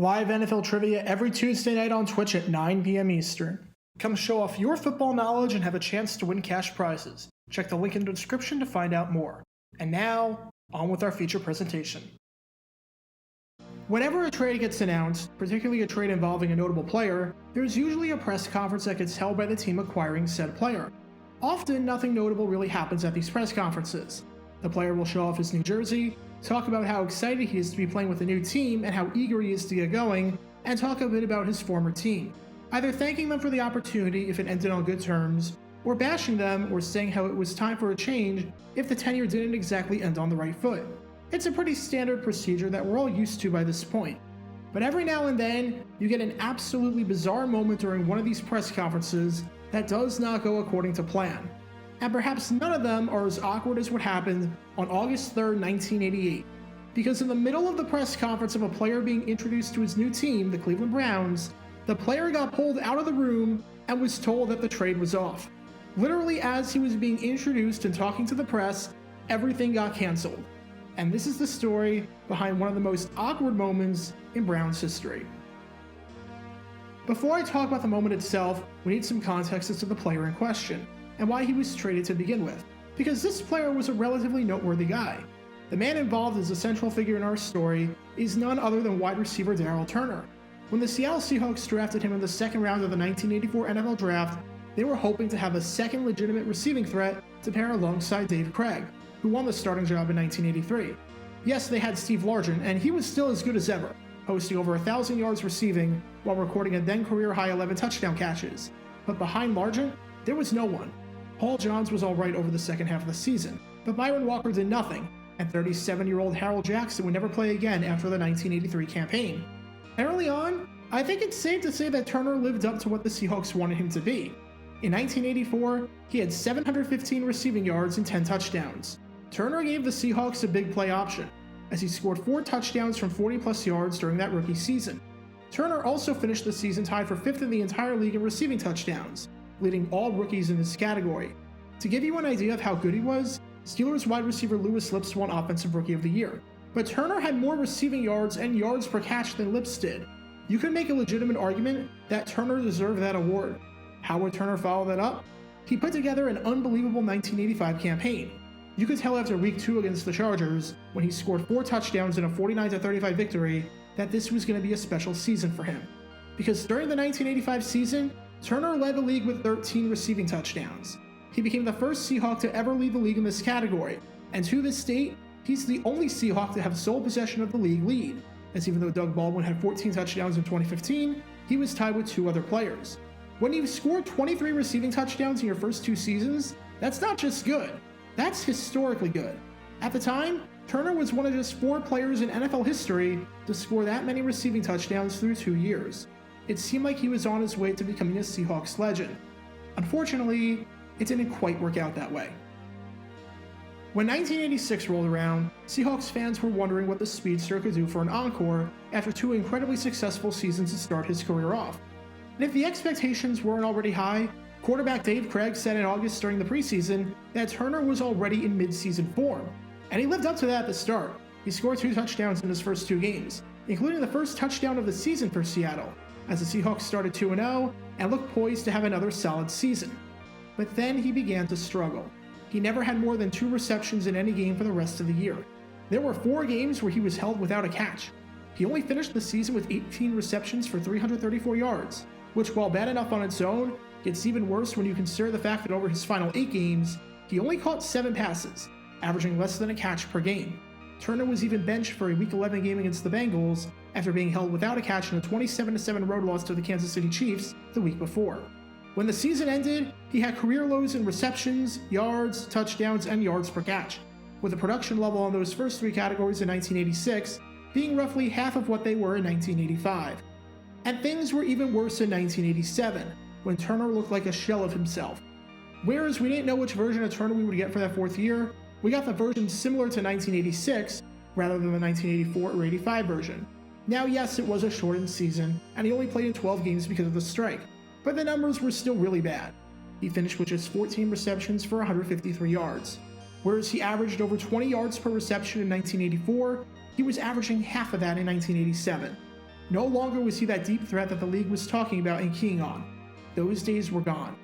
Live NFL trivia every Tuesday night on Twitch at 9 p.m. Eastern. Come show off your football knowledge and have a chance to win cash prizes. Check the link in the description to find out more. And now, on with our feature presentation. Whenever a trade gets announced, particularly a trade involving a notable player, there's usually a press conference that gets held by the team acquiring said player. Often, nothing notable really happens at these press conferences. The player will show off his new jersey, talk about how excited he is to be playing with a new team and how eager he is to get going, and talk a bit about his former team, either thanking them for the opportunity if it ended on good terms, or bashing them or saying how it was time for a change if the tenure didn't exactly end on the right foot. It's a pretty standard procedure that we're all used to by this point. But every now and then, you get an absolutely bizarre moment during one of these press conferences that does not go according to plan. And perhaps none of them are as awkward as what happened on August 3rd, 1988. Because in the middle of the press conference of a player being introduced to his new team, the Cleveland Browns, the player got pulled out of the room and was told that the trade was off. Literally as he was being introduced and talking to the press, everything got canceled. And this is the story behind one of the most awkward moments in Browns history. Before I talk about the moment itself, we need some context as to the player in question, and why he was traded to begin with, because this player was a relatively noteworthy guy. The man involved as a central figure in our story is none other than wide receiver Daryl Turner. When the Seattle Seahawks drafted him in the second round of the 1984 NFL Draft, they were hoping to have a second legitimate receiving threat to pair alongside Krieg, who won the starting job in 1983. Yes, they had Steve Largent, and he was still as good as ever, posting over 1,000 yards receiving while recording a then career-high 11 touchdown catches. But behind Largent, there was no one. Paul Johns was alright over the second half of the season, but Byron Walker did nothing, and 37-year-old Harold Jackson would never play again after the 1983 campaign. Early on, I think it's safe to say that Turner lived up to what the Seahawks wanted him to be. In 1984, he had 715 receiving yards and 10 touchdowns. Turner gave the Seahawks a big play option, as he scored 4 touchdowns from 40-plus yards during that rookie season. Turner also finished the season tied for 5th in the entire league in receiving touchdowns, leading all rookies in this category. To give you an idea of how good he was, Steelers wide receiver Louis Lips won Offensive Rookie of the Year. But Turner had more receiving yards and yards per catch than Lips did. You could make a legitimate argument that Turner deserved that award. How would Turner follow that up? He put together an unbelievable 1985 campaign. You could tell after week 2 against the Chargers, when he scored 4 touchdowns in a 49-35 victory, that this was going to be a special season for him. Because during the 1985 season, Turner led the league with 13 receiving touchdowns. He became the first Seahawk to ever lead the league in this category, and to this date, he's the only Seahawk to have sole possession of the league lead, as even though Doug Baldwin had 14 touchdowns in 2015, he was tied with 2 other players. When you've scored 23 receiving touchdowns in your first 2 seasons, that's not just good, that's historically good. At the time, Turner was one of just 4 players in NFL history to score that many receiving touchdowns through 2 years. It seemed like he was on his way to becoming a Seahawks legend. Unfortunately, it didn't quite work out that way. When 1986 rolled around, Seahawks fans were wondering what the speedster could do for an encore after 2 incredibly successful seasons to start his career off. And if the expectations weren't already high, quarterback Krieg said in August during the preseason that Turner was already in mid-season form. And he lived up to that at the start. He scored 2 touchdowns in his first 2 games, including the first touchdown of the season for Seattle, as the Seahawks started 2-0 and looked poised to have another solid season. But then he began to struggle. He never had more than 2 receptions in any game for the rest of the year. There were 4 games where he was held without a catch. He only finished the season with 18 receptions for 334 yards, which, while bad enough on its own, gets even worse when you consider the fact that over his final 8 games, he only caught 7 passes, averaging less than a catch per game. Turner was even benched for a Week 11 game against the Bengals after being held without a catch in a 27-7 road loss to the Kansas City Chiefs the week before. When the season ended, he had career lows in receptions, yards, touchdowns, and yards per catch, with the production level on those first 3 categories in 1986 being roughly half of what they were in 1985. And things were even worse in 1987, when Turner looked like a shell of himself. Whereas we didn't know which version of Turner we would get for that 4th year, we got the version similar to 1986 rather than the 1984 or 85 version. Now yes, it was a shortened season, and he only played in 12 games because of the strike, but the numbers were still really bad. He finished with just 14 receptions for 153 yards. Whereas he averaged over 20 yards per reception in 1984, he was averaging half of that in 1987. No longer was he that deep threat that the league was talking about and keying on. Those days were gone.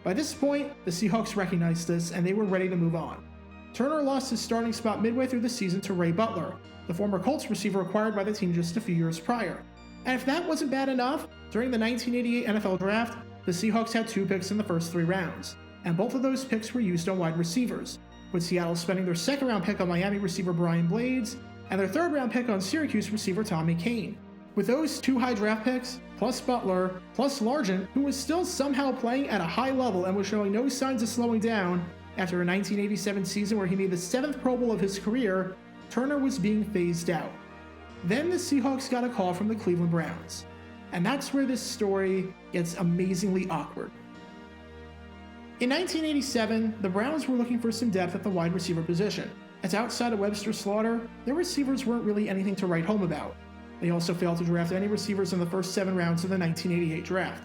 By this point, the Seahawks recognized this and they were ready to move on. Turner lost his starting spot midway through the season to Ray Butler, the former Colts receiver acquired by the team just a few years prior. And if that wasn't bad enough, during the 1988 NFL Draft, the Seahawks had 2 picks in the first 3 rounds, and both of those picks were used on wide receivers, with Seattle spending their 2nd round pick on Miami receiver Brian Blades, and their 3rd round pick on Syracuse receiver Tommy Kane. With those 2 high draft picks, plus Butler, plus Largent, who was still somehow playing at a high level and was showing no signs of slowing down after a 1987 season where he made the 7th Pro Bowl of his career, Turner was being phased out. Then the Seahawks got a call from the Cleveland Browns. And that's where this story gets amazingly awkward. In 1987, the Browns were looking for some depth at the wide receiver position, as outside of Webster Slaughter, their receivers weren't really anything to write home about. They also failed to draft any receivers in the first 7 rounds of the 1988 draft.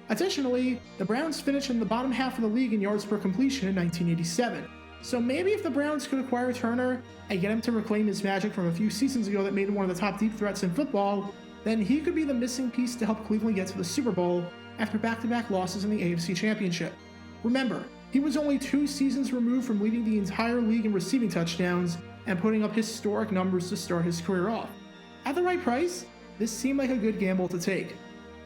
Additionally, the Browns finished in the bottom half of the league in yards per completion in 1987, so maybe if the Browns could acquire Turner and get him to reclaim his magic from a few seasons ago that made him one of the top deep threats in football, then he could be the missing piece to help Cleveland get to the Super Bowl after back-to-back losses in the AFC Championship. Remember, he was only 2 seasons removed from leading the entire league in receiving touchdowns and putting up historic numbers to start his career off. At the right price, this seemed like a good gamble to take.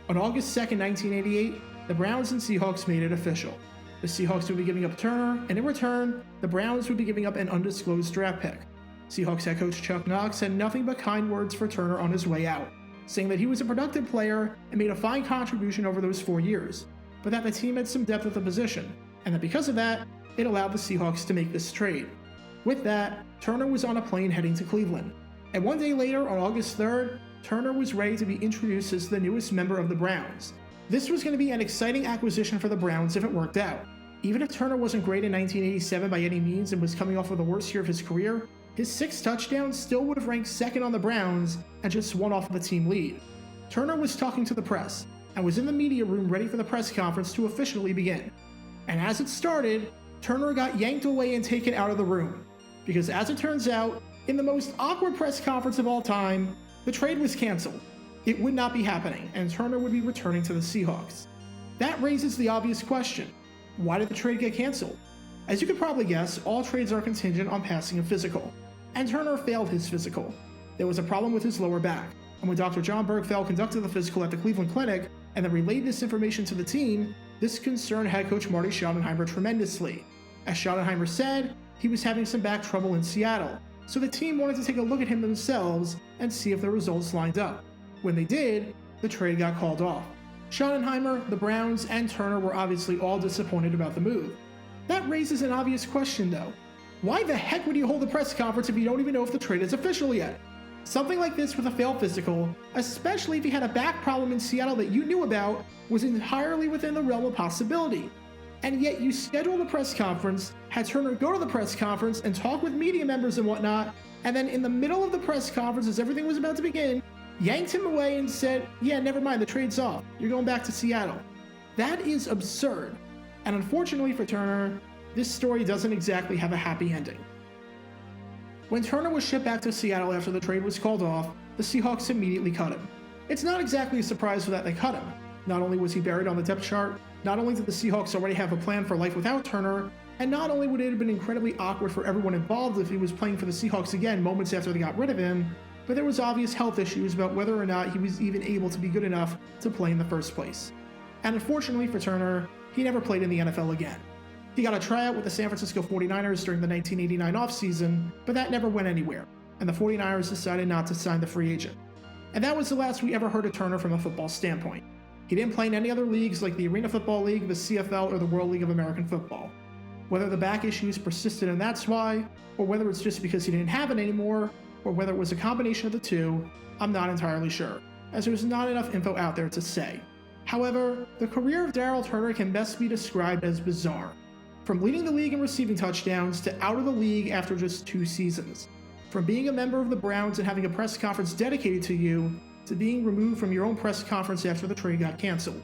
On August 2nd, 1988, the Browns and Seahawks made it official. The Seahawks would be giving up Turner, and in return, the Browns would be giving up an undisclosed draft pick. Seahawks head coach Chuck Knox had nothing but kind words for Turner on his way out, saying that he was a productive player and made a fine contribution over those 4 years, but that the team had some depth at the position, and that because of that, it allowed the Seahawks to make this trade. With that, Turner was on a plane heading to Cleveland, and 1 day later, on August 3rd, Turner was ready to be introduced as the newest member of the Browns. This was going to be an exciting acquisition for the Browns if it worked out. Even if Turner wasn't great in 1987 by any means and was coming off of the worst year of his career, his 6 touchdowns still would have ranked 2nd on the Browns and just 1 off of the team lead. Turner was talking to the press and was in the media room ready for the press conference to officially begin. And as it started, Turner got yanked away and taken out of the room. Because as it turns out, in the most awkward press conference of all time, the trade was canceled. It would not be happening, and Turner would be returning to the Seahawks. That raises the obvious question: why did the trade get canceled? As you could probably guess, all trades are contingent on passing a physical, and Turner failed his physical. There was a problem with his lower back, and when Dr. John Bergfeld conducted the physical at the Cleveland Clinic and then relayed this information to the team, this concerned head coach Marty Schottenheimer tremendously. As Schottenheimer said, he was having some back trouble in Seattle, so the team wanted to take a look at him themselves and see if the results lined up. When they did, the trade got called off. Schottenheimer, the Browns, and Turner were obviously all disappointed about the move. That raises an obvious question though. Why the heck would you hold a press conference if you don't even know if the trade is official yet? Something like this with a failed physical, especially if you had a back problem in Seattle that you knew about, was entirely within the realm of possibility. And yet you scheduled a press conference, had Turner go to the press conference and talk with media members and whatnot, and then in the middle of the press conference as everything was about to begin, yanked him away and said, yeah, never mind, the trade's off. You're going back to Seattle. That is absurd. And unfortunately for Turner, this story doesn't exactly have a happy ending. When Turner was shipped back to Seattle after the trade was called off, the Seahawks immediately cut him. It's not exactly a surprise that they cut him. Not only was he buried on the depth chart, not only did the Seahawks already have a plan for life without Turner, and not only would it have been incredibly awkward for everyone involved if he was playing for the Seahawks again moments after they got rid of him, but there was obvious health issues about whether or not he was even able to be good enough to play in the first place. And unfortunately for Turner, he never played in the NFL again. He got a tryout with the San Francisco 49ers during the 1989 offseason, but that never went anywhere, and the 49ers decided not to sign the free agent. And that was the last we ever heard of Turner from a football standpoint. He didn't play in any other leagues like the Arena Football League, the CFL, or the World League of American Football. Whether the back issues persisted and that's why, or whether it's just because he didn't have it anymore, or whether it was a combination of the two, I'm not entirely sure, as there's not enough info out there to say. However, the career of Daryl Turner can best be described as bizarre. From leading the league in receiving touchdowns to out of the league after just 2 seasons. From being a member of the Browns and having a press conference dedicated to you, to being removed from your own press conference after the trade got canceled.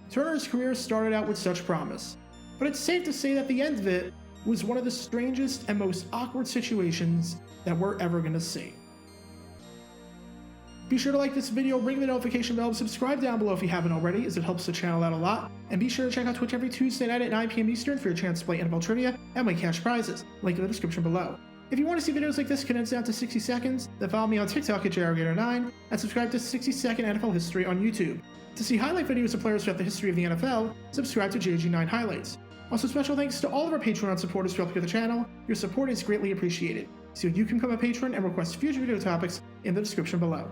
Turner's career started out with such promise, but it's safe to say that the end of it was one of the strangest and most awkward situations that we're ever going to see. Be sure to like this video, ring the notification bell, subscribe down below if you haven't already, as it helps the channel out a lot, and be sure to check out Twitch every Tuesday night at 9 p.m. Eastern for your chance to play NFL Trivia and win cash prizes. Link in the description below. If you want to see videos like this condensed down to 60 seconds, then follow me on TikTok at JRGator9 and subscribe to 60-Second NFL History on YouTube. To see highlight videos of players throughout the history of the NFL, subscribe to JG9 Highlights. Also, special thanks to all of our Patreon supporters who help the channel. Your support is greatly appreciated. So you can become a patron and request future video topics in the description below.